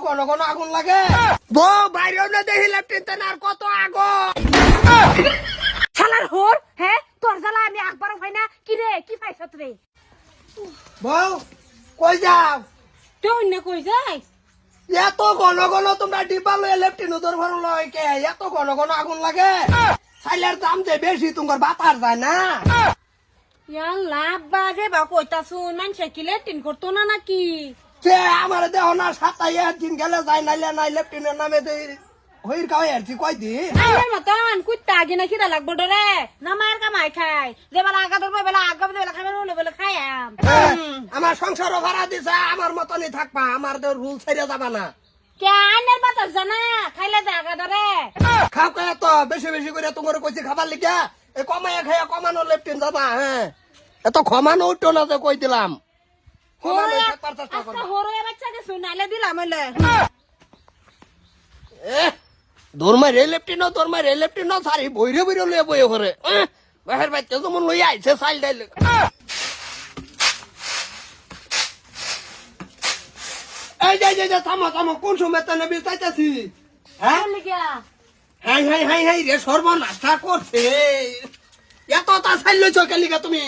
ঘন ঘন আগুন লাগে বউ বাইরেও না দেখি লেফটেন্ট আর কত আগুন শালার হোর হ্যাঁ তোর জ্বালা আমি একবারও পাই না কি রে কি পাইছত রে বউ কই যাও তুই অন্য কই যাই এত ঘন ঘন তোমরা ডিব্বা লয়ে লেফটেন্ট ধর ভালো লয় কে এত ঘন ঘন আগুন লাগে সাইলের দাম যে বেশি তোমার বাতার যায় না লাভ বাজে বা কইতা শুন মানুষে কি লেটিন করতো না নাকি সে আমার দেহ না সাতাই দিন গেলে যায় নাইলে নাই লেফটেন্টের নামে হইর কাও এরছি কয়দিন আইনের মতন কুত্তা আগে না খিদা লাগবো ডরে না মায়ের কামাই খাই যে বেলা আগা ধরবো বেলা আগা বেলা খাবে বলে খাই আমার সংসারও ভাড়া দিছে আমার মতনই থাকবা আমার তো রুল ছেড়ে যাবা না কে আইনের বাতাস জানা খাইলে যে আগা ধরে খাও কে তো বেশি বেশি করে তোমার কইছি খাবার লিখা এই কমাইয়া খাইয়া কমানো লেফটেন্ট যাবা হ্যাঁ এত ক্ষমানো উঠতো না যে কই দিলাম কমানো থাকবার চেষ্টা করবা হরয়ে বাচ্চাকে শুনাইলে দিলাম হইলে দৌড় লেফটেন্ট সারি বইরে বইরে লইয়া বইয়ে করে বাহের বাচ্চা যেমন লইয়া আইছে চাইল ডাইল এই যে থামো কোন সময় তেনে বিচাইতেছি হ্যাঁ হাই হাই হাই হাই রে সর্বনাশা করছে এত তা চাইল লইছ কেলিকা তুমি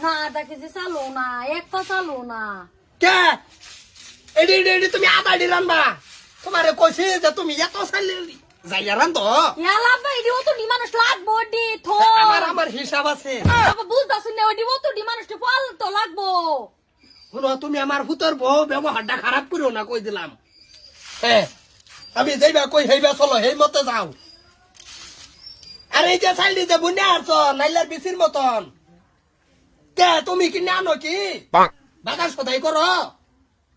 না আধা কেজি চালো না একটা চালো না কে এডি তুমি আদা ডি রানবা তোমারে কইছি যে তুমি এত চাইল যাইয়া রান্ধো লাভবা এডি ও তো ডি মানুষ লাগবো ডি থো আমার হিসাব আছে বাবা বুঝতাছ না ওডি ও তো ডি মানুষ ফল তো লাগবো শুনো তুমি আমার ভূতর বউ ব্যবহারটা খারাপ করিও না কই দিলাম হ্যাঁ আমি যাইবা কই হইবা চলো এই মতে যাও আর এই যে চাইলি যে বুনে আছো নাইলার বিচির মতন কে তুমি কিনে আনো কি বাগান সদাই করো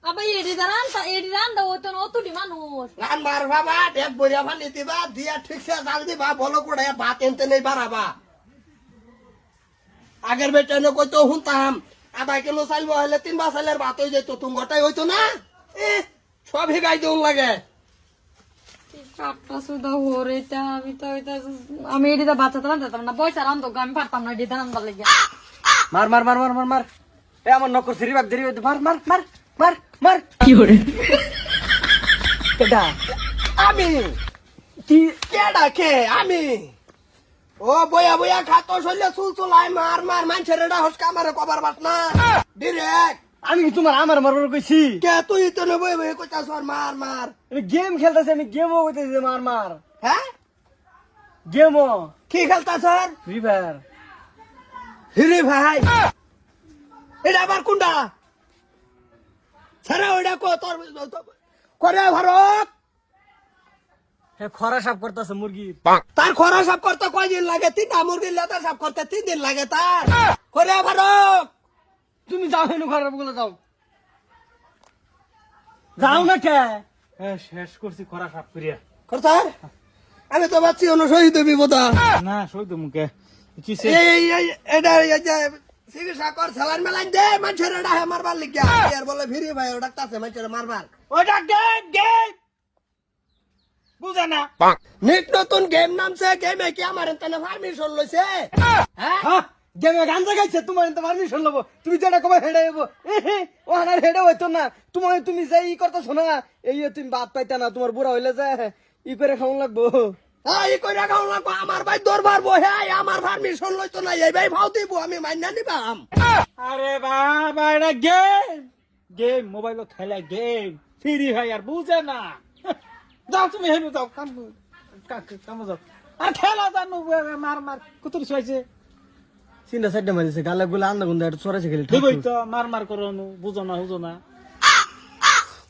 আবার এডি রান দাও ও তো ডি মানুষ রান মার বাবা দেখ বইয়া ফানি দিবা দিয়া ঠিকছে জাল দিবা বলো করে ভাত এনতে নেই বাড়াবা আগের বেটা কইতো শুনতাম আধা কিলো চাইল হলে 3 বা চাইলের ভাত হয়ে যেত তুমি গোটাই হইতো না সব হিগাই দেউন লাগে আমি এডিটা বাচ্চাতে রান্তাম না পয়সা রান্ধো আমি পারতাম না এডিটা রান্দার লেগে মার মার মার মার মার মার এ আমার নকর সিরি বাপ দেরি মার মার মার মার মার কি করে কেডা আমি কি কেডা কে আমি ও বয়া বয়া খাতো শৈলে চুলচুলাই মার মার মানুষের এটা হসকা মারে কবার বাট না ডিরেক্ট আমি তোমার আমার মারবার কইছি কে তুই তো নে বই বই কইতাছ মার মার আমি গেম খেলতেছি আমি গেমও কইতেছি মার মার হ্যাঁ গেমও কি খেলতাছ ফ্রি ফায়ার হিরে ভাই এটা আবার কোনটা সারা ওটা কো তোর করে ভারত হে খরা সাফ করতেছে মুরগি তার খরা সাফ করতে কয়দিন লাগে 3টা মুরগির লেদা সাফ করতে 3 দিন লাগে তার করে ভারত তুমি যাও হেনু খরা বলে যাও যাও না কে হ্যাঁ শেষ করছি খরা সাফ করিয়া করতার আমি তো ভাবছি অন্য শহীদ বিপদ না সই তো মুখে কিসে এই এটা চিকিৎসা কর সালান মেলান দে মানুষের এটা মারবার লিখিয়া আর বলে ফিরি ভাই ওটা কাছে মানুষের মারবার ওটা গেম গেম বুঝা না নিক নতুন গেম নামছে গেমে কি আমার এখানে পারমিশন লইছে হ্যাঁ হ্যাঁ গেমে গান জাগাইছে তোমার তো পারমিশন লব তুমি যেটা কবে হেডে এবো ও হানার হেডে হইতো না তুমি যাই ই করতেছো না এই তুমি বাদ পাইতা না তোমার বুড়া হইলে যে ই করে খাওন লাগবো এই কইরা গাও লাগবো আমার ভাই দরবার বহে আমার পারমিশন লইতো না এই ভাই ফাউ দিব আমি মাইনা নিবাম আরে বাবা এটা গেম গেম মোবাইলত খেলা গেম ফ্রি হয় আর বুঝে না যাও তুমি হেনু যাও কাম যাও আর খেলা জানো মার মার কুতুর শুয়াইছে চিন্তা সাইডে মারিছে গালে গুলা আন্দা গুন্দা এটা চড়াইছে খেলি ঠিক তো মার মার করো বুঝো না হুজো না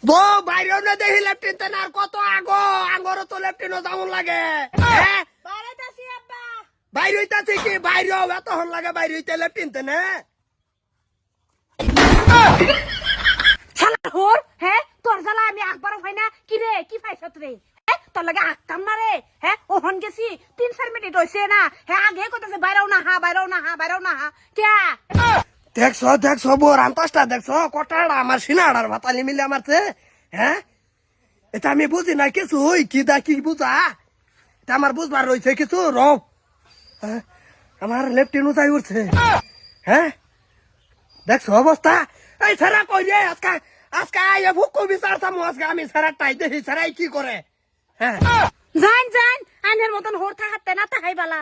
বউ বাইরেও না দেখি লেফটেন্ট আর কত আগো আঙ্গরও তো লেফটেন্ট যেমন লাগে হ্যাঁ বাইরেতাছি আব্বা বাইরে হইতাছে কি বাইরেও এত হন লাগে বাইরে হইতে লেফটেন্ট না শালার হোর হ্যাঁ তোর জ্বালা আমি একবারও পাই না কি রে কি পাইছত রে হ্যাঁ তোর লাগে আঁকতাম না রে হ্যাঁ ওহন গেছি 3-4 মিনিট হইছে না হ্যাঁ আগে কইতাছে বাইরেও না হা কে দেখছো বোর আন্তাসটা দেখছো কটাড়া আমার সিনাড়ার ভাতালি মিলে আমারছে হ্যাঁ এটা আমি বুঝি না কিছু কি বুঝা এটা আমার বুঝবার রয়েছে কিছু রব আমার লেফটেন্ট উঠাই উঠছে হ্যাঁ দেখছো অবস্থা এই ছাড়া কই রে আজকা আজকে আয় ভুকু বিচার চামু আজকে আমি সারাটাই দেখি সারাই কি করে হ্যাঁ জান আইনের মতন হোর থাকতে না তাহাই বালা